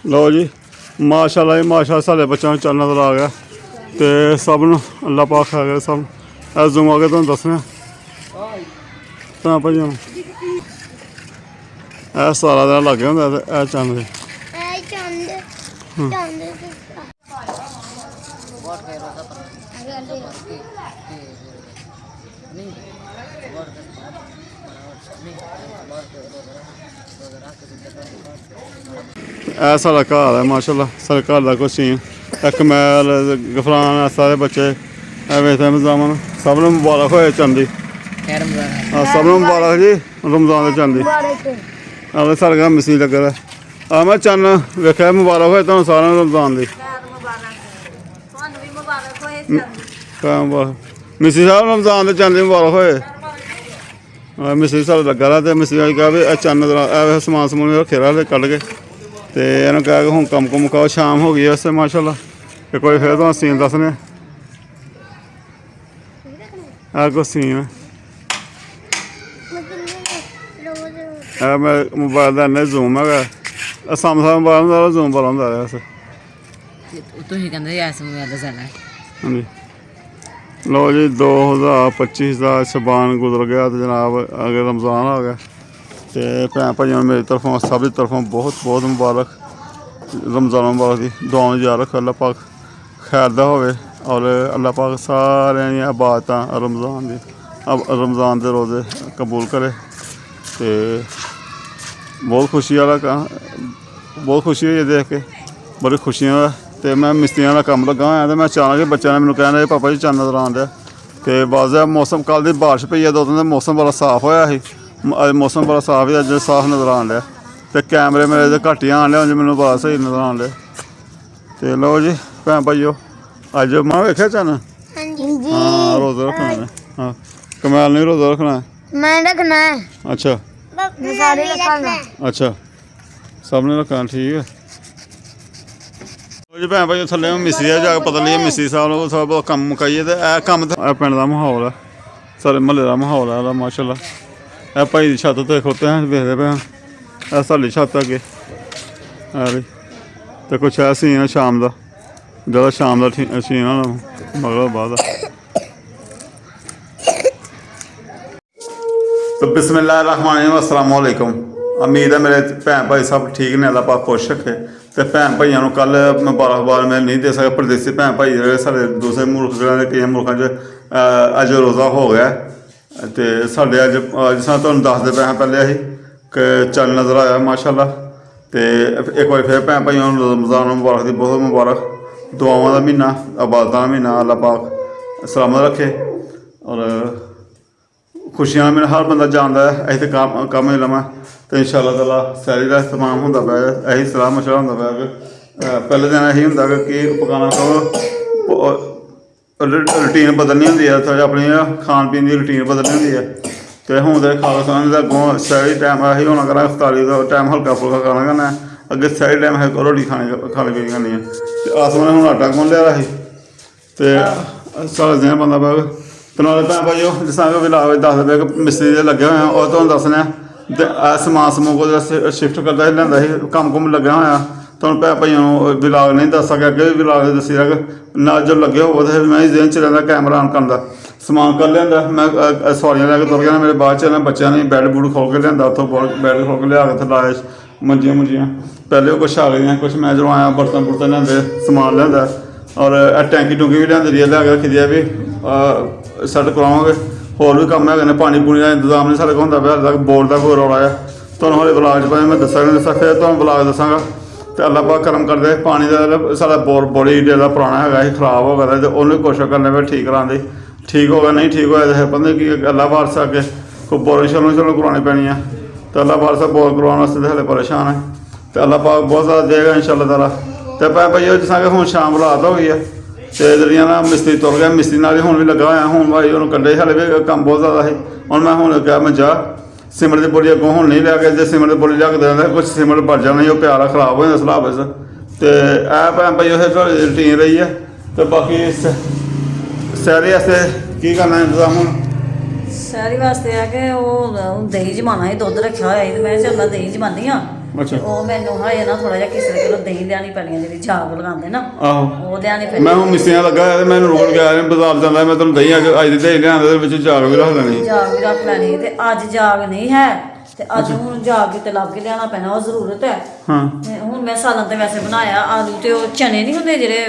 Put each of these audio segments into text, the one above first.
लो जी माशाल्लाह जी माशा साढ़े बच्चों को चल नजर आ गया तो सब नूं अल्लाह पाक खा गया सब जूम आ के तुहानूं दस्सने भाइयों सारा दिन लगे होंगे तो चंद साढ़ा घर है माशाल्लाह साढ़े घर का कुछ सीन एक मैल गफरान सारे बच्चे वेखते मजामन सब नूं मुबारक होए चंदी सब नूं मुबारक जी रमजान दे चंदी साढ़े घर मिस्त्री लगे दा मैं चन्न वेख्या मुबारक होए तुहानूं सारेआं नूं रमजान दी मिस्त्री साहब रमजान दे चंद मुबारक होए मिस्त्री साढ़े लग्गा दा ते मिस्त्री ने कहा भी चन्न समान समून रखे दा कड्ढ के तो इन्होंने कहा कि हूँ कम कुम मुकाओ शाम हो गई वैसे माशाल्लाह ते कोई फिर तुहानूं सीन दस्सने कोई सीन मैं मोबाइल का इन्ना जूम है सामने सामने मोबाइल होंदा जूम वाला होंदा वैसे हाँ जी लो जी 2025 का शबान गुजर गया तो जनाब अगर रमज़ान आ गया तो भैन भाइयों मेरी तरफों सब की तरफों बहुत बहुत मुबारक रमज़ान मुबारक दी दुआओं याद रखो अल्लाह पाक खैर दा होवे और अल्लाह पाक सारे दी इबादतां रमज़ान के रोज़े कबूल करे तो बहुत खुशी वाला बहुत खुशी हुई देख के बड़ी खुशियां तो मैं मिस्त्रियों का कम लगा होया तो मैं अचानक बच्चों ने मैंने कहना पापा जी चन्न नजर आन दिया तो बस मौसम कल दी बारिश पई है 2 दिन मौसम बड़ा साफ होया ही मौसम बड़ा साफ ही अज साफ नजर आन दिया तो कैमरे मेरे घट्ट ही आन लिया मैंने बड़ा सही नजर आन दिया तो लो जी भैन भाइयों अज मां वेख्या चन्न हाँ रोज़ा रखना है हाँ कमैल नहीं रोज़ा रखना है मैं रखना है अच्छा अच्छा सबने रखना ठीक है जी भैन भाई थले मिस्त्री जाके पता नहीं मिस्त्री साहब को थोड़ा बहुत कम मुकाइए तो यह कम पिंड का माहौल है सारे म्हल्ले का माहौल है माशाल्लाह यह भाई की छत्त तो खड़ोते हैं देखते पे हैं साड़ी छत्त अगे तो कुछ है सीन है शाम का ज़्यादा शाम का सीन है मगरब बाद तो बिस्मिल्लाहिर्रहमानिर्रहीम अस्सलाम वालेकुम उम्मीद है मेरे भैन भाई सब ठीक ने अल्लाह पाक खुश रखे तो भैन भाइयों को कल मुबारकबाद मैं नहीं दे सका परदेसी भैन भाई जो साढ़े दूसरे मुल्क कई मुल्कों अज रोज़ा हो गया तो साढ़े अज जिस तरह तुहानूं दसदे पे पहले असी कि चन्न नज़र आया माशाल्लाह तो एक बार फिर भैन भाइयों रमज़ान मुबारक दी बहुत मुबारक दुआवां का महीना इबादतां का महीना अल्लाह पाक सलामत रखे और खुशियां मैंने हर बंदा जानता है असीं तो कम ही लवां तो इंशाअल्लाह ताला सैरी का इस्तेमाल होंदा पाया यही सलाह मशवरा होंदा पाया कि पहले दिन यही होंदा कि पकाना रूटीन बदलनी होंदी है थोड़ी अपनी खान पीन की रूटीन बदलनी होंदी है तो हूँ तो खास समझदा अगों सैरी टाइम अही होना करना इफ्तारी का टाइम हल्का फुल्का खाना करना अगे सैरी टाइम अस रोटी खाने पीनी करनी है तो आसमान हूँ आटा गुन लिया ही तो सारा दिन बंदा पाया तो नाले भैन भाइयों जिस तरह भी लाग दसदे पे कि मिस्त्री दे लगे हुए हैं और तुहानूं दस्सने तो समान समून को शिफ्ट करता ही लिआंदा ही कम्म कुम्म लग्गे होया तुहानूं भैन भाइयों विलाग नहीं दस सकेआ अगे भी विलाग दस्सी रहा ना जो लगे हो तो मैं दिन च रहिंदा कैमरा ऑन करन दा समान कर लिआंदा मैं सवारियां लैके तुर गया मेरे बाद च बच्चों ने बैड बुड खोल के लिआंदा उत्थों बैड खोल के लिया के उत्थे लाए मंजियां मुंजियां पहले कुछ आ गई कुछ मैं जो आया बर्तन बुर्तन लिआंदे समान लिआंदा और टैंकी टूंकी भी लिआंदी दी लिआ के रखी दी भी सैट करावांगे होर भी कम्म है पानी पूनी का इंतजाम नहीं साढ़े कोल होंदा पिया हाले तक बोर्ड का कोई रौला है तुहानूं हले ब्लाग च भाई मैं दस्सा नहीं दस्सा फिर तुहानूं ब्लाग दस्सांगा तो अल्लाह पाक करम करदे पानी का साढ़ा बोर बड़ी जेह्ड़ा पुराना है खराब हो गया तो उन्हें कोशिश करने पे ठीक कराने दी ठीक हो गया नहीं ठीक होया तो फिर पता नहीं कि अल्लाह वारस अगे कोई बोरिंग शोरिंग चलो करवानी पैनी है तो अल्लाह वारस बोर करवाने वास्ते तो हले परेशान है तो अल्लाह पाक बहुत ज़्यादा देगा इंशाअल्लाह ताला तो भैन भाई जिस तरह हूँ शाम रात हो गई है तो जड़ियाँ ना मिस्त्री तुर गया मिस्त्री नाल हूँ भी लगा होया हूँ भाई उन्होंने कड्ढे हाले भी कम्म बहुत ज़्यादा है हूँ मैं हूँ क्या मैं जा सिमट की बोली अगों हूँ नहीं लिया के जो सिमट की बोली लिया के देना कुछ सिमट भर जाना ही प्यारा खराब हो जाता सलाह बस तो ऐ भैन भाई रूटीन रही है तो बाकी सैरी वास्ते की करना इंतजाम हूँ शहरी वास्ते है कि वो दही जमाना ही दुद्ध रखा हुआ है मैं चलना दही जमानी हाँ ਅੱਛਾ। ਉਹ ਮੈਨੂੰ ਹਾਏ ਨਾ ਥੋੜਾ ਜਿਹਾ ਕਿਸੇ ਕੋਲੋਂ ਦਹੀਂ ਲਿਆਣੀ ਪੈਣੀ ਜਿਹੜੀ ਜਾਗ ਲਗਾਉਂਦੇ ਨਾ ਆਹੋ ਉਹ ਲਿਆਣੀ ਪੈਣੀ। ਮੈਂ ਹੁਣ ਮਿਸਤਰੀਆਂ ਲੱਗਾ ਹੋਇਆ ਤੇ ਮੈਨੂੰ ਰੋਕਣ ਗਿਆ ਬਾਜ਼ਾਰ ਜਾਂਦਾ ਮੈਂ ਤੈਨੂੰ ਦਹੀਂ ਅੱਜ ਦੀ ਦਹੀਂ ਲਿਆਂਦੇ ਦੇ ਵਿੱਚ ਜਾਗ ਵੀ ਰੱਖ ਲੈਣੀ। ਜਾਗ ਵੀ ਰੱਖ ਲੈਣੀ ਤੇ ਅੱਜ ਜਾਗ ਨਹੀਂ ਹੈ ਤੇ ਅੱਜ ਹੁਣ ਜਾਗ ਕਿਤੇ ਲੱਭ ਕੇ ਲਿਆਉਣਾ ਪੈਣਾ ਉਹ ਜ਼ਰੂਰਤ ਹੈ। ਹਾਂ ਤੇ ਹੁਣ ਮੈਂ ਸਾਲਨ ਤੇ ਵੈਸੇ ਬਣਾਇਆ ਆਲੂ ਤੇ ਉਹ ਚਨੇ ਨਹੀਂ ਹੁੰਦੇ ਜਿਹੜੇ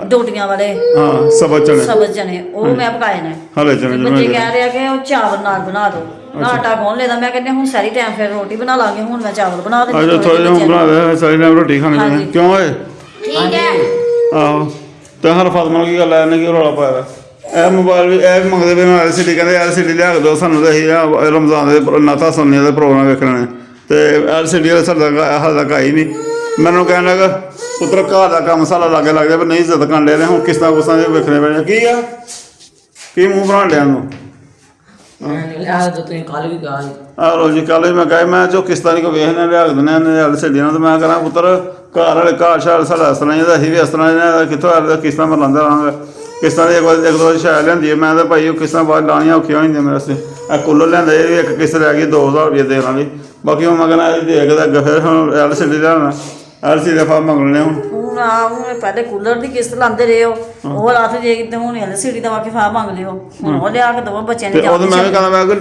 ਡੋਡੀਆਂ ਵਾਲੇ ਹਾਂ ਸਬਜ਼ ਚਨੇ ਉਹ ਮੈਂ ਪਕਾਏ ਨੇ। ਹਰੇ ਚਨੇ ਬੱਚੇ ਕਹਿ ਰਹੇ ਆ ਕਿ ਉਹ ਚਾਵਲ ਨਾਲ ਬਣਾ ਦਿਓ ਆਟਾ ਗੁੰਨ ਲੈਦਾ ਮੈਂ ਕਹਿੰਦੀ ਹੁਣ ਸਾਰੀ ਟਾਈਮ ਫਿਰ ਰੋਟੀ ਬਣਾ ਲਾਂਗੇ ਹੁਣ ਮੈਂ ਚਾਵਲ ਬਣਾ ਦਿੰਦੀ। ਅੱਛਾ ਥੋੜਾ ਜਿਹਾ ਬਣਾ ਦੇ ਸਾਰੀ ਟਾਈਮ ਰੋਟੀ ਖਾਣੀ ਕਿਉਂ ਓਏ ਠੀਕ ਹੈ। ਆਹੋ ਤੇ ਹਰ ਫਾਤਮਾ ਨੂੰ ਕੀ ਗੱਲ ਐ ਇਹਨੇ ਕੀ ਰੌਲਾ ਪਾਇਆ ਇਹ ਮੋਬਾਈਲ ਵੀ ਇਹ ਮੰਗਦੇ ਵੀ LCD ਕਹਿੰਦੇ LCD ਲਿਆ ਕੇ ਦਿਓ ਸਾਨੂੰ ਤੇ ਅਸੀਂ ਰਮਜ਼ਾਨ ਦੇ ਨਾਤਾ ਸੁਣਨੇ ਦੇ ਪ੍ਰੋਗਰਾਮ ਵੇਖਣੇ ਨੇ ਤੇ LCD ਵਾਲਾ ਸਾਡਾ ਹਾਲ ਤੱਕ ਆਈ ਨਹੀਂ। ਮੈਨੂੰ ਕਹਿਣ ਲੱਗਾ ਪੁੱਤਰ ਘਰ ਦਾ ਕੰਮ ਸਾਰਾ ਲਾਗੇ ਲੱਗਦਾ ਪਰ ਨਹੀਂ ਇੱਜ਼ਤ ਕਰਨ ਡਿਆ ਨੇ ਹੁਣ ਕਿਸ਼ਤਾਂ ਕੁਸ਼ਤਾਂ ਦੇ ਵੇਖਣੇ ਪੈਣੇ ਕੀ ਆ ਕੀ ਮੂੰਹ ਬਣਾ ਲਿਆ ਨੂੰ ਆਹ ਲੋ ਜੀ ਕੱਲ੍ਹ ਵੀ ਮੈਂ ਕਹਾਂ ਮੈਂ ਜੋ ਕਿਸ਼ਤਾਂ ਨਹੀਂ ਕੋ ਵੇਖਣੇ ਲਿਆ ਕੇ ਦਿੰਦੇ ਨੇ LCD ਨਾਲ ਤੇ ਮੈਂ ਕਹਾਂ ਪੁੱਤਰ ਘਰ ਵਾਲੇ ਘਰ ਸ਼ਾਲ ਸਾਡਾ ਇਸ ਤਰ੍ਹਾਂ ਹੀ ਅਸੀਂ ਵੀ ਇਸ ਤਰ੍ਹਾਂ ਕਿੱਥੋਂ ਕਿਸ਼ਤਾਂ ਮੈਂ ਲਾਉਂਦਾ ਰਹਾਂਗਾ। ਕਿਸ਼ਤਾਂ ਦੀ ਇੱਕ ਦੋ ਸ਼ਾਇਦ ਲਿਆਂਦੀ ਹੈ ਮੈਂ ਤਾਂ ਭਾਈ ਉਹ ਕਿਸ਼ਤਾਂ ਬਾਅਦ ਲਾਉਣੀਆਂ ਔਖੀਆਂ ਹੋ ਜਾਂਦੀਆਂ ਮੇਰੇ ਵਾਸਤੇ ਇਹ ਕੂਲਰ ਲਿਆਂਦਾ ਇਹ ਵੀ ਇੱਕ ਕਿਸ਼ਤ ਰਹਿ ਗਈ 2000 ਰੁਪਏ ਦੇਣ ਵਾਲੀ ਬਾਕੀ ਹੁਣ ਮੈਂ ਕਹਿੰਦਾ ਇਹ ਦੇ ਕੇ ਅੱਗੇ ਫਿਰ ਹੁਣ LCD ਲਿਆਉਣਾ LCD ਦਾ ਫਾਰਮ ਮੰਗਣੇ ਹੁਣ ਹੁਣ ਪਹਿਲੇ ਕੂਲਰ ਦੀ ਕਿਸ਼ਤ ਲਾਉਂਦੇ ਰਹੇ ਉਹ ਰਾਤ ਜੇ ਕਿਤੇ ਹੁਣ LCD ਦਾ ਵਾਕਿਫ ਆ ਮੰਗ ਲਿਓ ਹੁਣ ਉਹ ਲਿਆ ਕੇ ਦਵੋ ਬੱਚਿਆਂ ਨੇ। ਉਦੋਂ ਮੈਂ ਵੀ ਕਹਿੰਦਾ ਮੈਂ ਕਿ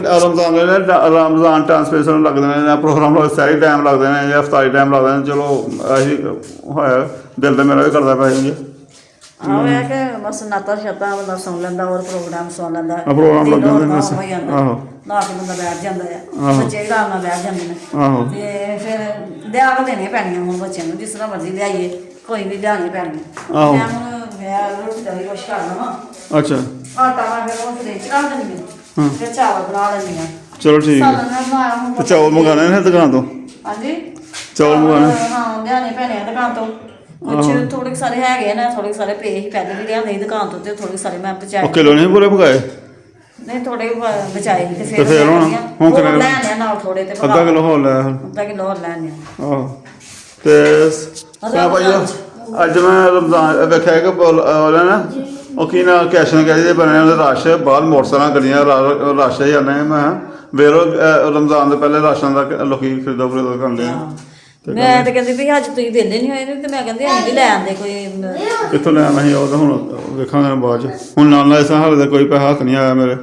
ਰਮਜ਼ਾਨ ਟ੍ਰਾਂਸਪੋਰਟੇਸ਼ਨ ਲੱਗਦੇ ਨੇ ਪ੍ਰੋਗਰਾਮ ਸਾਰੀ ਟਾਈਮ ਲੱਗਦੇ ਨੇ ਜਾਂ ਹਫ਼ਤਾਈ ਟਾਈਮ ਲੱਗਦੇ ਨੇ ਚਲੋ ਅਸੀਂ ਹੋਇਆ ਦਿਲ ਤਾਂ ਮੇਰਾ ਵੀ ਕਰਦਾ ਪਿਆ ਜੀ। ਆਹ ਇਹ ਕਿ ਬਸ ਨਾਤਾ ਸ਼ਤਾ ਬੰਦਾ ਸੁਣ ਲੈਂਦਾ ਔਰ ਪ੍ਰੋਗਰਾਮ ਸੁਣ ਲੈਂਦਾ ਪ੍ਰੋਗਰਾਮ ਲੱਗ ਜਾਂਦੇ ਨੇ ਆਹੋ ਲਾ ਕੇ ਬੰਦਾ ਬੈਠ ਜਾਂਦਾ ਆ ਬੱਚੇ ਆਰਾਮ ਨਾਲ ਬੈਠ ਜਾਂਦੇ ਨੇ ਆਹੋ ਤੇ ਫਿਰ ਲਿਆ ਕੇ ਦੇਣੇ ਪੈਣੀਆਂ ਹੁਣ ਬੱਚਿਆਂ ਨੂੰ ਜਿਸ ਤਰ੍ਹਾਂ ਮਰਜ਼ੀ ਲਿਆਈਏ ਕੋਈ ਵੀ ਲਿਆਉਣੀ ਪੈਣੀਆਂ। ਆਹੋ ਮੈਂ ਹੁਣ ਮੈਂ ਰੋਟੀ ਦਾ ਵੀ ਕੁਛ ਕਰਨਾ ਵਾ ਅੱਛਾ ਆਟਾ ਮੈਂ ਫਿਰ ਉਹ ਫਰਿੱਜ ਚ ਰੱਖ ਦਿੰਦੀ ਹਾਂ ਫਿਰ ਚਾਵਲ ਬਣਾ ਲੈਂਦੀ ਹਾਂ। ਚਲੋ ਠੀਕ ਹੈ ਸਾਲਨ ਮੈਂ ਬਣਾਇਆ ਹੁਣ ਤੇ ਚੌਲ ਮੰਗਾਣੇ ਨੇ ਦੁਕਾਨ ਤੋਂ ਹਾਂਜੀ ਚੌਲ ਮੰਗਾਣੇ ਹਾਂ ਲਿਆਣੇ ਪੈਣੇ ਆ ਦੁਕਾਨ ਤੋਂ ਕੁਛ ਥੋੜੇ ਸਾਰੇ ਹੈਗੇ ਨੇ ਥੋੜੇ ਸਾਰੇ ਪਏ ਸੀ ਪਹਿਲੇ ਵੀ ਲਿਆਂਦੇ ਸੀ ਦੁਕਾਨ ਤੋਂ ਤੇ ਥੋੜੇ ਸਾਰੇ ਮੈਂ ਬਚਾਏ ਕਿਲੋ ਨਹੀਂ ਪੂਰੇ ਪਕਾਏ ਨਹੀਂ ਥੋੜੇ ਬਚਾਏ ਸੀ ਤੇ ਫਿਰ ਹੁਣ ਕਿੰਨੇ ਲੈ ਆਣੇ ਨਾਲ ਥੋੜੇ ਤੇ ਅੱਧਾ ਕਿਲੋ ਹੋਰ ਲੈ ਅੱਧਾ ਕਿਲੋ ਹੋਰ ਲੈ ਆਣੇ ਆਹੋ ਤੇ ਭਾਈ ਅੱਜ ਮੈਂ ਰਮਜ਼ਾਨ ਵੇਖਿਆ ਕਿ ਉਹਦਾ ਨਾ ਉਹ ਕੀ ਨਾ ਕੈਸ਼ਨ ਕੈਰੀ ਦੇ ਬਣੇ ਉਹਦੇ ਰਸ਼ ਬਾਹਰ ਮੋਟਰਸਾਈਕਲਾਂ ਗੱਡੀਆਂ ਰਸ਼ ਜਾਂਦੇ ਮੈਂ ਵੇਰੋ ਰਮਜ਼ਾਨ ਦੇ ਪਹਿਲੇ ਰਾਸ਼ਨ ਦਾ ਲੋਕੀ ਖਰੀਦੋ ਖਰੀਦੋ ਕਰਦੇ ਆ। ਮੈਂ ਤਾਂ ਕਹਿੰਦੀ ਵੀ ਅੱਜ ਤੁਸੀਂ ਦਿੰਦੇ ਨਹੀਂ ਹੋਏ ਤੇ ਮੈਂ ਕਹਿੰਦੀ ਅਸੀਂ ਵੀ ਲੈ ਆਂਦੇ ਕੋਈ ਕਿੱਥੋਂ ਲੈ ਆਉਣਾ ਸੀ ਉਹ ਤਾਂ ਹੁਣ ਵੇਖਾਂਗੇ ਬਾਅਦ ਚ ਹੁਣ ਨਾਲ ਇਸ ਹਾਲੇ ਦਾ ਕੋਈ ਪੈਸਾ ਹੱਥ ਨਹੀਂ ਆਇਆ ਮੇਰੇ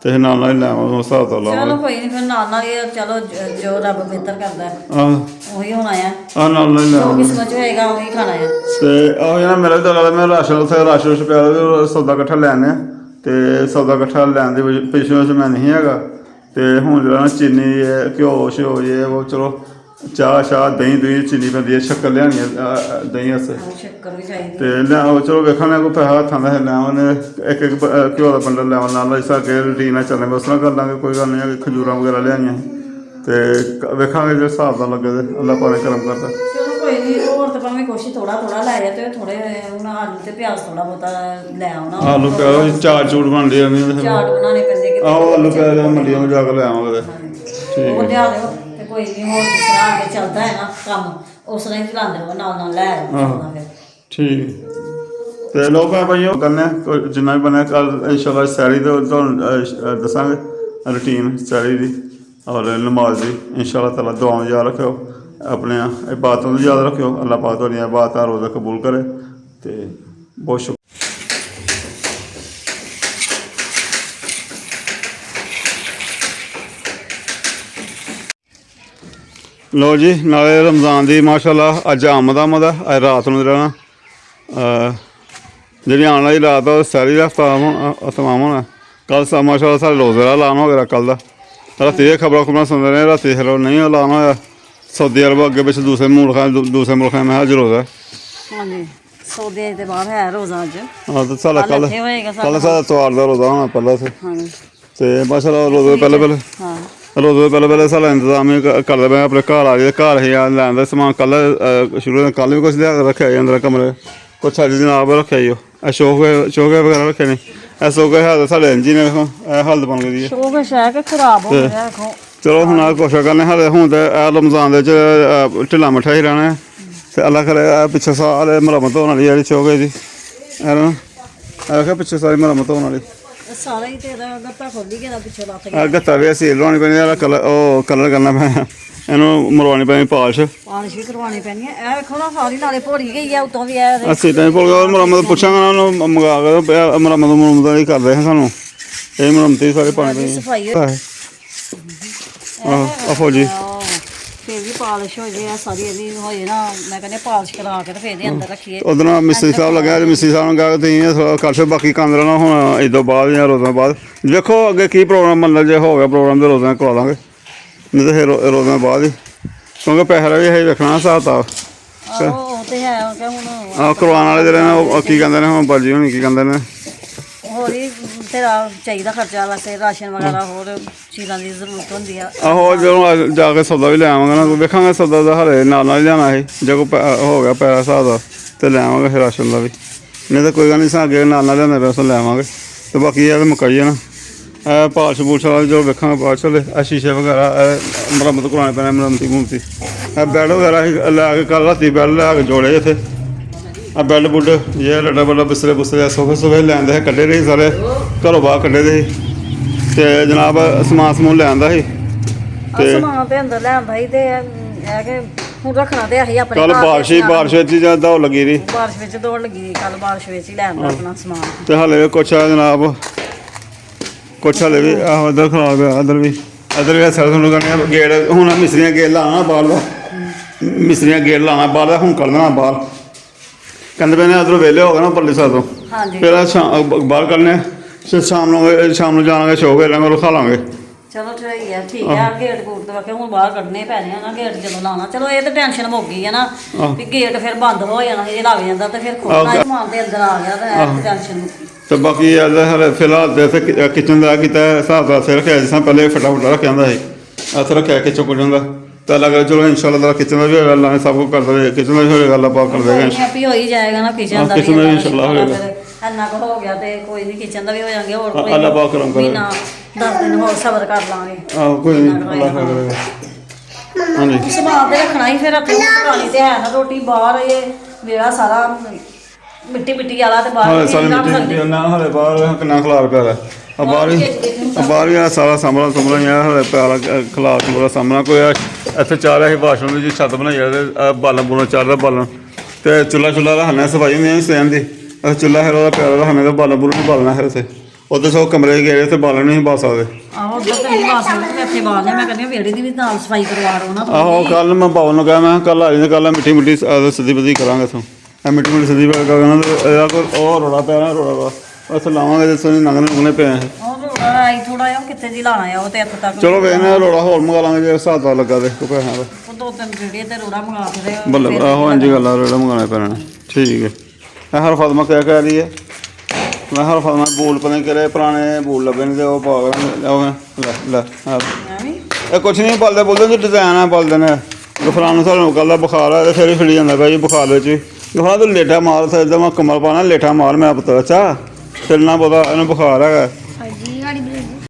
ਤੇ ਨਾਲ ਹੀ ਲੈ ਆਵਾਂਗਾ ਉਸ ਹਿਸਾਬ ਤੋਂ ਲਾਵਾਂਗੇ। ਚਲੋ ਕੋਈ ਨਹੀਂ ਫਿਰ ਨਾਲ ਹੀ ਚਲੋ ਜੋ ਰੱਬ ਬਿਹਤਰ ਕਰਦਾ ਉਹੀ ਹੋਣਾ ਆ ਨਾਲ ਹੀ ਲੈ ਜੋ ਆਵਾਂਗੇ ਕਿਸਮਤ ਚ ਹੋਏਗਾ ਉਹੀ ਖਾਣਾ ਆ। ਤੇ ਉਹ ਜਿਹੜਾ ਮੇਰਾ ਵੀ ਤਾਂ ਲੱਗਦਾ ਮੈਂ ਰਾਸ਼ਨ ਉੱਥੇ ਰਾਸ਼ਨ ਪਿਆ ਸੌਦਾ ਇਕੱਠਾ ਲੈ ਆਉਂਦੇ ਹਾਂ ਤੇ ਸੌਦਾ ਇਕੱਠਾ ਲੈਣ ਦੇ ਵਿੱਚ ਪਿਛਲੇ ਵਿੱਚ ਮੈਂ ਨਹੀਂ ਹੈਗਾ ਤੇ ਹੁਣ ਜਿਹੜਾ ਨਾ ਚੀਨੀ ਹੈ ਘਿਓ ਸ਼ਿਓ ਇਹ ਉਹ ਚਲੋ ਚਾਹ ਸ਼ਾਹ ਦਹੀਂ ਦਹੀਂ ਚੀਨੀ ਪੈਂਦੀ ਹੈ ਸ਼ੱਕਰ ਲਿਆਉਣੀ ਹੈ ਦਹੀਂ ਵਾਸਤੇ ਸ਼ੱਕਰ ਵੀ ਚਾਹੀਦੀ ਤੇ ਲਿਆਓ ਚਲੋ ਵੇਖਾਂਗੇ ਕੋਈ ਪੈਸਾ ਹੱਥਾਂ ਦਾ ਲੈ ਆਉਣੇ ਇੱਕ ਘਿਓ ਦਾ ਬੰਡਲ ਲਿਆਉਣ ਨਾਲ ਇਸ ਕਰਕੇ ਰੂਟੀਨ ਨਾਲ ਚੱਲਣੇ ਉਸ ਤਰ੍ਹਾਂ ਕਰ ਲਾਂਗੇ ਕੋਈ ਗੱਲ ਨਹੀਂ ਖਜੂਰਾਂ ਵਗੈਰਾ ਲਿਆਈਆਂ ਤੇ ਵੇਖਾਂਗੇ ਜੇ ਹਿਸਾਬ ਦਾ ਲੱਗੇ ਤੇ ਅੱਲਾ ਪਾਣੇ ਕਰਮ ਕਰਦਾ। ਚਲੋ ਕੋਈ ਨਹੀਂ ਹੋਰ ਤਾਂ ਭਾਵੇਂ ਕੁਛ ਥੋੜਾ ਥੋੜਾ ਲੈ ਜਾ ਤੇ ਥੋੜੇ ਹੁਣ ਆਲੂ ਤੇ ਪਿਆਜ਼ ਥੋੜਾ ਬਹੁਤਾ ਲੈ ਆਉਣਾ ਆਲੂ ਪਿਆਜ਼ ਚਾਟ ਚੂਟ ਬਣਦੇ ਆ ਚਾਟ ਬਣਾਉਣੇ ਪੈਂਦੇ ਕਿਤੇ ਆਹੋ ਆਲੂ ਪਿਆਜ਼ ਮੰਡੀਆਂ ਵਿੱਚ ਜਾ ਕੇ ਲੈ ਆਵਾਂਗੇ ਉਹ ਲਿਆ ਦਿਓ ਤੇ ਕੋਈ ਨਹੀਂ ਹੋਰ ਜਿਸ ਤਰ੍ਹਾਂ ਅੱਗੇ ਚੱਲਦਾ ਹੈ ਨਾ ਕੰਮ ਉਸ ਤਰ੍ਹਾਂ ਹੀ ਚਲਾਉਂਦੇ ਰਹੋ ਨਾਲ ਨਾਲ ਲੈ ਆਉਣਾ ਫਿਰ ਠੀਕ ਤੇ ਲੋਕ ਆ ਭਾਈ ਉਹ ਕਰਨੇ ਜਿੰਨਾ ਵੀ ਬਣਿਆ ਕੱਲ ਇਨਸ਼ਾਅੱਲਾ ਸੈਰੀ ਦੇ ਤੁਹਾਨੂੰ ਦੱਸਾਂਗੇ ਰੂਟੀਨ ਸੈਰੀ ਦੀ ਔਰ ਨਮਾਜ਼ ਦੀ ਇਨਸ਼ਾਅੱਲਾ ਤਾਲਾ ਦੁਆਵਾਂ ਯਾਦ ਰੱਖਿਓ ਆਪਣੇ ਇਬਾਦਤਾਂ ਨੂੰ ਯਾਦ ਰੱਖਿਓ ਅੱਲਾਹ ਪਾਕ ਤੁਹਾਡੀਆਂ ਇਬਾਦਤਾਂ ਰੋਜ਼ਾ ਕਬੂਲ ਕਰੇ ਤੇ ਬਹੁਤ ਸ਼ੁਕਰ। ਲੋ ਜੀ ਨਾਲੇ ਰਮਜ਼ਾਨ ਦੀ ਮਾਸ਼ਾਅੱਲਾ ਅੱਜ ਆਮਦ ਅੱਜ ਰਾਤ ਨੂੰ ਜਿਹੜਾ ਨਾ ਜਿਹੜੀ ਆਉਣ ਵਾਲੀ ਰਾਤ ਆ ਸਾਰੀ ਦਾ ਤਮਾਮ ਹੋਣਾ ਕੱਲ ਮਾਸ਼ਾਅੱਲਾ ਸਾਡੇ ਰੋਜ਼ੇ ਦਾ ਐਲਾਨ ਹੋ ਗਿਆ ਕੱਲ ਦਾ ਰਾਤੀ ਇਹ ਖਬਰਾਂ ਸੁਣਦੇ ਰਹੇ ਰਾਤੀ ਫਿਰ ਨਹੀਂ ਐਲਾਨ ਹੋਇਆ ਸਊਦੀ ਅਰਬ ਅੱਗੇ ਪਿੱਛੇ ਦੂਸਰੇ ਮੁਲਕਾਂ ਮੈਂ ਅੱਜ ਰੋਜ਼ਾ ਹਾਂਜੀ ਸੌਦੇ ਦੇ ਬਾਅਦ ਹੈ ਰੋਜ਼ਾ ਅੱਜ ਹਾਂ ਤੇ ਸਾਡਾ ਕੱਲ ਸਾਡਾ ਇਤਵਾਰ ਦਾ ਰੋਜ਼ਾ ਹੋਣਾ ਪਹਿਲਾਂ ਤੇ ਮਾਸ਼ਾਅੱਲਾ ਰੋਜ਼ੇ ਪਹਿਲੇ ਹਾਂ ਰੋਜ਼ ਪਹਿਲੇ ਸਾਡਾ ਇੰਤਜ਼ਾਮ ਹੀ ਕਰਦੇ ਪਏ ਆਪਣੇ ਘਰ ਆ ਗਏ ਘਰ ਹੀ ਆ ਲੈਣ ਦਾ ਸਮਾਨ ਕੱਲ ਸ਼ੁਰੂ ਕੱਲ ਵੀ ਕੁਛ ਲਿਆ ਕੇ ਰੱਖਿਆ ਜੀ ਅੰਦਰ ਕਮਰੇ ਕੁਛ ਅੱਜ ਜਨਾਬ ਰੱਖਿਆ ਜੀ ਉਹ ਸ਼ੋਕੇ ਵਗੈਰਾ ਰੱਖੇ ਨੇ ਇਹ ਸੋਕੇ ਹਾਲ ਸਾਡੇ ਇੰਜੀ ਨੇ ਵੇਖੋ ਇਹ ਹਾਲਤ ਬਣ ਗਈ ਹੈ ਸ਼ੋਕੇ ਸ਼ਾਇਕ ਖਰਾਬ ਹੋ ਗਿਆ ਵੇਖੋ ਚਲੋ ਹੁਣ ਆ ਕੋਸ਼ਿਸ਼ ਕਰਨੇ ਹਾਲੇ ਹੁਣ ਤੇ ਇਹ ਰਮਜ਼ਾਨ ਦੇ ਚ ਢਿੱਲਾ ਮੱਠਾ ਹੀ ਰਹਿਣਾ ਤੇ ਅੱਲਾ ਕਰੇ ਪਿੱਛੇ ਸਾਰੇ ਮੁਰੰਮਤ ਹੋਣ ਵਾਲੀ ਜਿਹੜੀ ਸ਼ੋਕੇ ਦੀ ਇਹ ਪਿੱਛੇ ਸਾਰੀ ਮੁਰੰਮਤ ਹੋਣ ਵਾਲੀ ਸਾਰਾ ਹੀ ਤੇਰਾ ਗੱਤਾ ਖੋਲੀ ਗਿਆ ਪਿੱਛੇ ਲੱਤ ਗਿਆ ਗੱਤਾ ਵੀ ਅਸੀਂ ਲਵਾਉਣੀ ਪੈਣੀ ਕਲਰ ਕਰਨਾ ਪੈਣਾ ਇਹਨੂੰ ਮਰਵਾਉਣੀ ਪੈਣੀ ਪਾਲਿਸ਼। ਪਾਲਿਸ਼ ਵੀ ਕਰਵਾਉਣੀ ਪੈਣੀ ਹੈ। ਇਹ ਵੇਖੋ ਨਾ ਸਾਰੀ ਨਾਲੇ ਭੋਰੀ ਗਈ ਆ ਉਤੋਂ ਵੀ ਇਹ ਅਸੀਂ ਤਾਂ ਭੁੱਲ ਗਏ ਮੁਰੰਮਤ ਪੁੱਛਾਂਗਾ ਨਾ ਉਹਨੂੰ ਮੰਗਾ ਕੇ ਮੁਰੰਮਤ ਹੀ ਕਰਦੇ ਹਾਂ ਸਾਨੂੰ ਇਹ ਮੁਰੰਮਤੀ ਸਾਰੇ ਪਾਣੀ ਪੈਣੀ ਸਫਾਈ ਆ ਫੌਜੀ ਫੇਰ ਵੀ ਪਾਲਿਸ਼ ਹੋ ਜੇ ਸਾਰੀ ਇਹਦੀ ਹੋਏ ਨਾ ਮੈਂ ਕਹਿੰਦੀ ਪਾਲਿਸ਼ ਕਰਾ ਕੇ ਤੇ ਫੇਰ ਇਹਦੇ ਅੰਦਰ ਰੱਖੀਏ। ਉਹਦੇ ਨਾਲ ਮਿਸਤਰੀ ਸਾਹਿਬ ਲੱਗਿਆ ਮਿਸਤਰੀ ਸਾਹਿਬ ਨੂੰ ਕਹਾ ਤੁਸੀਂ ਕਰ ਸਕਦੇ ਬਾਕੀ ਕੰਮ ਰਹਿਣਾ ਹੁਣ ਇਸ ਤੋਂ ਬਾਅਦ ਜਾਂ ਰੋਜ਼ਾਂ ਬਾਅਦ ਵੇਖੋ ਅੱਗੇ ਕੀ ਪ੍ਰੋਗਰਾਮ ਮੰਨ ਜੇ ਹੋ ਗਿਆ ਪ੍ਰੋਗਰਾਮ ਤੇ ਰੋਜ਼ਾਂ ਕਰਵਾ ਦਾਂਗੇ ਨਹੀਂ ਤਾਂ ਫਿਰ ਰੋਜ਼ਾਂ ਬਾਅਦ ਹੀ ਕਿਉਂਕਿ ਪੈਸੇ ਦਾ ਵੀ ਇਹ ਵੇਖਣਾ ਹਿਸਾਬ ਕਿਤਾਬ। ਉਹ ਤੇ ਹੈ ਕਿ ਹੁਣ ਆਹ ਕਰਵਾਉਣ ਵਾਲੇ ਜਿਹੜੇ ਨੇ ਉਹ ਕੀ ਕਹਿੰਦੇ ਨੇ ਹੁਣ ਬਾਜੀ ਹੋਣੀ ਕੀ ਕਹਿੰਦੇ ਨੇ ਹੋਰ ਹੀ ਤੇਰਾ ਚਾਹੀਦਾ ਖਰਚਾ ਵੈਸੇ ਰਾਸ਼ਨ ਵਗੈਰਾ ਹੋਰ ਚੀਜ਼ਾਂ ਦੀ ਜ਼ਰੂਰਤ ਹੁੰਦੀ ਆ। ਆਹੋ ਜਦੋਂ ਜਾ ਕੇ ਸੌਦਾ ਵੀ ਲੈ ਆਵਾਂਗੇ ਨਾ ਵੇਖਾਂਗੇ ਸੌਦਾ ਦਾ ਹਲੇ ਨਾਲ ਹੀ ਲਿਆਉਣਾ ਇਹ ਜੇ ਕੋਈ ਹੋ ਗਿਆ ਪੈਸਾ ਹਿਸਾਬ ਦਾ ਤੇ ਲੈ ਆਵਾਂਗੇ ਫਿਰ ਰਾਸ਼ਨ ਦਾ ਵੀ ਨਹੀਂ ਤਾਂ ਕੋਈ ਗੱਲ ਨਹੀਂ ਅੱਗੇ ਨਾਲ ਲਿਆਉਂਦੇ ਪੈਸਾ ਲੈ ਆਵਾਂਗੇ ਤੇ ਬਾਕੀ ਇਹ ਤਾਂ ਮੁਕਾਈਏ ਨਾ ਇਹ ਪਾਲਿਸ਼ ਪੂਲਿਸ਼ ਵਾਲਾ ਜੋ ਵੇਖਾਂਗੇ ਬਾਅਦ ਚਲੇ ਇਹ ਸ਼ੀਸ਼ੇ ਵਗੈਰਾ ਮੁਰੰਮਤ ਕਰਾਉਣੇ ਪੈਣੇ ਮੁਰੰਮਤੀ ਇਹ ਬੈੱਡ ਵਗੈਰਾ ਲੈ ਕੇ ਕੱਲ੍ਹ ਰਾਤੀ ਬੈੱਡ ਲੈ ਕੇ ਜੋੜੇ ਇੱਥੇ ਆ ਬੈੱਡ ਬੁੱਡ ਇਹ ਲੱਡਾ ਬੱਡਾ ਬਿਸਤਰੇ ਬੁਸਤਰੇ ਸੋਫੇ ਲੈਂਦੇ ਸੀ ਕੱਢੇ ਰਹੇ ਸਾਰੇ ਘਰੋਂ ਬਾਹਰ ਕੱਢੇ ਦੇ ਸੀ ਤੇ ਜਨਾਬ ਸਮਾਨ ਲੈ ਆਂਦਾ ਸੀ ਤੇ ਸਮਾਨ ਤੇ ਅੰਦਰ ਲੈ ਆਂਦਾ ਸੀ ਤੇ ਇਹ ਕਿ ਹੁਣ ਰੱਖਣਾ ਤੇ ਅਸੀਂ ਆਪਣੇ ਕੱਲ ਬਾਰਿਸ਼ ਵਿੱਚ ਜਾਂ ਦੌੜ ਲੱਗੀ ਰਹੀ ਬਾਰਿਸ਼ ਵਿੱਚ ਦੌੜ ਲੱਗੀ ਕੱਲ ਬਾਰਿਸ਼ ਵਿੱਚ ਹੀ ਲੈ ਆਂਦਾ ਆਪਣਾ ਸਮਾਨ ਤੇ ਹਲੇ ਕੁਛ ਆ ਜਨਾਬ ਕੁਛ ਹਲੇ ਵੀ ਆਹ ਇੱਧਰ ਖਰਾਬ ਆ ਇੱਧਰ ਵੀ ਸਰ ਤੁਹਾਨੂੰ ਕਹਿੰਦੇ ਗੇਟ ਹੁਣ ਮਿਸਤਰੀਆਂ ਗੇਟ ਲਾਉਣਾ ਬਾਹਰ ਦਾ ਮਿਸਤਰੀਆਂ ਗੇਟ ਲਾਉਣਾ ਬਾਹਰ ਦਾ ਹੁਣ ਕੱਢਣਾ ਬਾਹਰ ਕਹਿੰਦੇ ਪਏ ਨੇ ਇੱਧਰੋਂ ਵਿਹਲੇ ਹੋ ਗਏ ਨਾ ਪਰਲੀ ਸਾਈਡ ਤੋਂ ਫਿਰ ਬਾਹਰ ਕੱਢਣੇ ਫਿਰ ਸ਼ਾਮ ਨੂੰ ਜਾਵਾਂਗੇ ਸ਼ੋਅ ਕਰ ਲਾਂਗੇ ਖਾ ਲਾਂਗੇ। ਚਲੋ ਠੀਕ ਆ ਗੇਟ ਗੂਟ ਤੇ ਵਾਕੇ ਹੁਣ ਬਾਹਰ ਕੱਢਣੇ ਪੈਣੇ ਆ ਨਾ ਗੇਟ ਜਦੋਂ ਲਾਉਣਾ ਚਲੋ ਇਹ ਤਾਂ ਟੈਨਸ਼ਨ ਮੁੱਕ ਗਈ ਹੈ ਨਾ ਵੀ ਗੇਟ ਫਿਰ ਬੰਦ ਹੋ ਜਾਣਾ ਜੇ ਲੱਗ ਜਾਂਦਾ ਤੇ ਫਿਰ ਖੋਲਣਾ ਸਮਾਨ ਤੇ ਅੰਦਰ ਆ ਗਿਆ ਤਾਂ ਇਹ ਟੈਨਸ਼ਨ ਮੁੱਕੀ ਤੇ ਬਾਕੀ ਹਲੇ ਫਿਲਹਾਲ ਤੇ ਇੱਥੇ ਕਿਚਨ ਦਾ ਕੀਤਾ ਹਿਸਾਬ ਦਾ ਸਿਰ ਰੱਖਿਆ ਜਿਸ ਤਰ੍ਹਾਂ ਪਹਿਲੇ ਫਟਾਫਟ ਰੱਖਿਆ ਹੁੰਦਾ ਸੀ ਇੱਥੇ ਰੱਖਿਆ ਕਿਚਨ ਕੁਚਨ ਦਾ ਤਾਂ ਲੱਗ ਚਲੋ ਇਨਸ਼ਾਅੱਲਾ ਦਾ ਕਿਚਨ ਦਾ ਵੀ ਹੋਏਗਾ ਅੱਲਾ ਨੇ ਸਭ ਕੁਝ ਕਰ ਦੇਵੇ ਕਿਚਨ ਦਾ ਵੀ ਹੋਏਗਾ ਅੱਲਾ ਪਾਕ ਕਰ ਦੇਗਾ ਹੈਪੀ ਹੋ ਹੀ ਜਾਏਗਾ ਨਾ ਕਿਚਨ ਦਾ ਵੀ ਇਨਸ਼ਾਅੱਲਾ ਹੋਏਗਾ ਇੰਨਾ ਕੁ ਹੋ ਗਿਆ ਤੇ ਕੋਈ ਨਹੀਂ ਕਿਚਨ ਦਾ ਵੀ ਹੋ ਜਾਣਗੇ ਹੋਰ ਕੋਈ ਅੱਲਾ ਪਾਕ ਕਰਮ ਕਰੇ 10 ਦਿਨ ਹੋਰ ਸਬਰ ਕਰ ਲਾਂਗੇ ਆਹ ਕੋਈ ਨਹੀਂ ਅੱਲਾ ਖੈਰ ਕਰੇਗਾ ਹਾਂਜੀ ਸਮਾਨ ਤੇ ਰੱਖਣਾ ਹੀ ਫਿਰ ਆਪਣੀ ਪੁਰਾਣੀ ਤੇ ਹੈ ਨਾ ਰੋਟੀ ਬਾਹਰ ਇਹ ਮੇਰਾ ਸਾਰਾ ਮਿੱਟੀ ਵਾਲਾ ਤੇ ਬਾਹਰ ਸਾਰੇ ਮਿੱਟੀ ਨਾ ਹਲੇ ਬਾਹਰ ਕਿੰਨਾ ਖਲਾਰ ਪਿਆ ਆ ਬਾਹਰ ਵੀ ਸਾਰਾ ਸਾਹਮਣਾ ਹੀ ਆ ਹਲੇ ਪਿਆ ਖਲਾਰ ਪੂਰਾ ਸਾਹਮਣਾ ਕੋਈ ਇੱਥੇ ਚਾਹ ਰਿਹਾ ਸੀ ਵਾਸ਼ਰੂਮ ਦੀ ਛੱਤ ਬਣਾਈ ਆ ਤੇ ਬਾਲਣ ਬੁਲਣ ਚੱਲਦਾ ਬਾਲਣ ਤੇ ਚੁੱਲ੍ਹਾ ਰੱਖਣਾ ਸਫਾਈ ਨਹੀਂ ਸੇਮ ਦੀ ਚੁੱਲ੍ਹਾ ਫਿਰ ਉਹਦਾ ਪਿਆ ਰੱਖਣਾ ਤੇ ਬਾਲਣ ਬੁਲਣ ਨਹੀਂ ਬਾਲਣਾ ਫਿਰ ਉੱਥੇ ਉੱਥੇ ਸੋ ਕਮਰੇ ਗਏ ਤੇ ਬਾਲਣ ਨਹੀਂ ਪਾ ਸਕਦੇ ਆਹੋ ਉੱਧਰ ਤੇ ਨਹੀਂ ਪਾ ਸਕਦੇ ਤੇ ਇੱਥੇ ਬਾਲਣੇ ਮੈਂ ਕਹਿੰਦੀ ਵਿਹੜੇ ਦੀ ਵੀ ਨਾਲ ਸਫਾਈ ਕਰਵਾ ਰੋ ਨਾ ਆਹੋ ਕੱਲ ਮੈਂ ਬਾਵਲ ਨੂੰ ਕਿਹਾ ਮੈਂ ਕੱਲ ਆ ਜਾਂਦੇ ਕੱਲ ਮਿੱਟੀ ਸਿੱਧੀ ਬੱਧੀ ਕਰਾਂਗੇ ਇੱਥੋਂ ਇਹ ਮਿੱਟੀ ਸਿੱਧੀ ਕਰਾਂਗੇ ਇਹਦਾ ਕੋਈ ਉਹ ਰੋੜਾ ਪਿਆ ਨਾ ਰੋੜਾ ਵਾ ਉੱਥੇ ਲਾਵਾਂਗੇ ਜਿਸ ਤਰ੍ਹਾਂ ਨੰਗਣੇ ਪਏ ਆ ਉਹ ਰੋੜਾ ਆਈ ਥੋੜਾ ਜਿਹਾ ਕਿੱਥੇ ਦੀ ਲਾਣਾ ਆ ਉਹ ਤੇ ਇੱਥੇ ਤੱਕ ਚਲੋ ਵੇਖਦੇ ਰੋੜਾ ਹੋਰ ਮੰਗਾ ਲਾਂਗੇ ਜੇ ਹਿਸਾਬ ਦਾ ਲੱਗਾ ਤੇ ਕੋਈ ਪੈਸਿਆਂ ਦਾ ਉਹ 2-3 ਜਿਹੜੇ ਤੇ ਰੋੜਾ ਮੰਗਾ ਕੇ ਬੱਲੇ ਆਹੋ ਇੰਜੀ ਗੱਲ ਆ ਰੋੜਾ ਮੰਗਾਉਣਾ ਪੈਣਾ ਠੀਕ ਹੈ ਇਹ ਹਰ ਫਾਤਮਾ ਕਿਆ ਕਹਿ ਰਹੀ ਹੈ ਮੈਂ ਹਰ ਫਾਤਮਾ ਬੂਲ ਪਤਾ ਕਰੇ ਪੁਰਾਣੇ ਬੂਲ ਲੱਭੇ ਨੇ ਤੇ ਉਹ ਪਾ ਲੈ ਇਹ ਕੁਛ ਨਹੀਂ ਬੋਲਦੇ ਜੀ ਡਿਜ਼ਾਈਨ ਆ ਬੋਲਦੇ ਨੇ ਗਫਰਾਨ ਨੂੰ ਸਾਨੂੰ ਕੱਲ ਦਾ ਬੁਖਾਰ ਆ ਤੇ ਫਿਰ ਹੀ ਫਿੜੀ ਜਾਂਦਾ ਪਿਆ ਜੀ ਬੁਖਾਰ ਵਿੱਚ ਵੀ ਗਫਰਾਨ ਤੂੰ ਲੇਠਾ ਮਾਰ ਇੱਦਾਂ ਮੈਂ ਕਮਲ ਪਾਣਾ ਲੇਠਾ ਮਾਰ ਮੈਂ ਪੁੱਤਰ ਅੱਛਾ ਫਿਰਨਾ ਪਤਾ ਇਹਨੂੰ ਬੁਖਾਰ ਹੈਗਾ